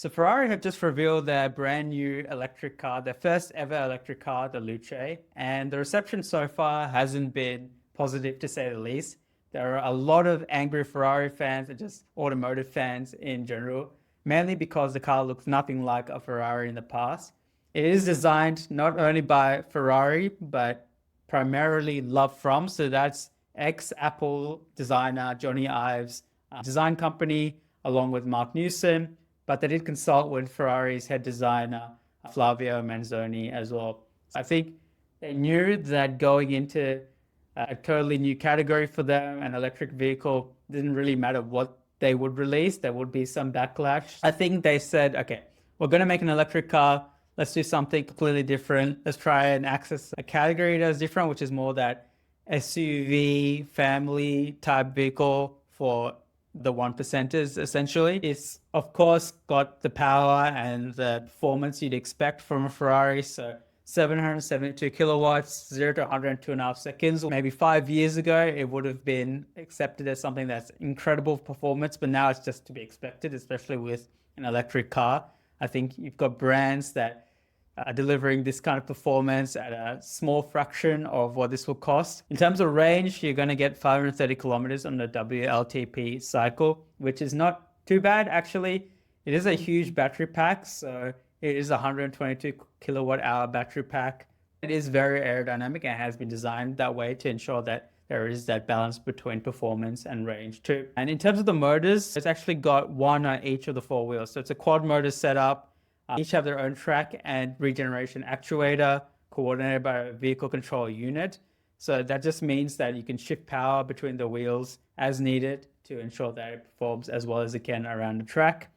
So Ferrari have just revealed their brand new electric car, their first ever electric car, the Luce, and the reception so far hasn't been positive to say the least. There are a lot of angry Ferrari fans and just automotive fans in general, mainly because the car looks nothing like a Ferrari in the past. It is designed not only by Ferrari, but primarily loved from, so that's ex-Apple designer Johnny Ive's design company, along with Mark Newson, but they did consult with Ferrari's head designer, Flavio Manzoni, as well. I think they knew that going into a totally new category for them, an electric vehicle, didn't really matter what they would release. There would be some backlash. I think they said, okay, we're going to make an electric car. Let's do something completely different. Let's try and access a category that's different, which is more that SUV family type vehicle for the 1%ers, essentially. It's of course got the power and the performance you'd expect from a Ferrari. So 772 kilowatts, 0 to 102.5 seconds. Maybe 5 years ago, it would have been accepted as something that's incredible performance, but now it's just to be expected, especially with an electric car. I think you've got brands that are delivering this kind of performance at a small fraction of what this will cost. In terms of range, you're going to get 530 kilometers on the WLTP cycle, which is not too bad, actually. It is a huge battery pack, so it is a 122 kilowatt hour battery pack. It is very aerodynamic and has been designed that way to ensure that there is that balance between performance and range too. And in terms of the motors, it's actually got one on each of the four wheels. So it's a quad motor setup. Each have their own track and regeneration actuator coordinated by a vehicle control unit. So that just means that you can shift power between the wheels as needed to ensure that it performs as well as it can around the track.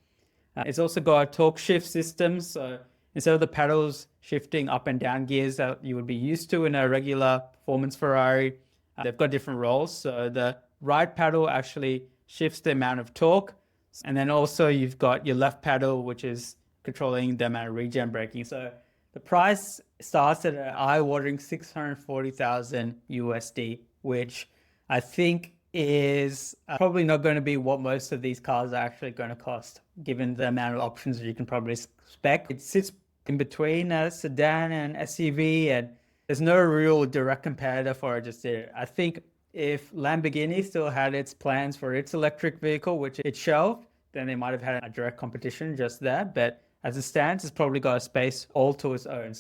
It's also got a torque shift system. So instead of the pedals shifting up and down gears that you would be used to in a regular performance Ferrari, they've got different roles. So the right pedal actually shifts the amount of torque. And then also you've got your left pedal, which is controlling the amount of regen braking. So the price starts at an eye-watering 640,000 USD, which I think is probably not going to be what most of these cars are actually going to cost, given the amount of options that you can probably spec. It sits in between a sedan and SUV, and there's no real direct competitor for it just there. I think if Lamborghini still had its plans for its electric vehicle, which it shelved, then they might have had a direct competition just there. But as it stands, it's probably got a space all to its own.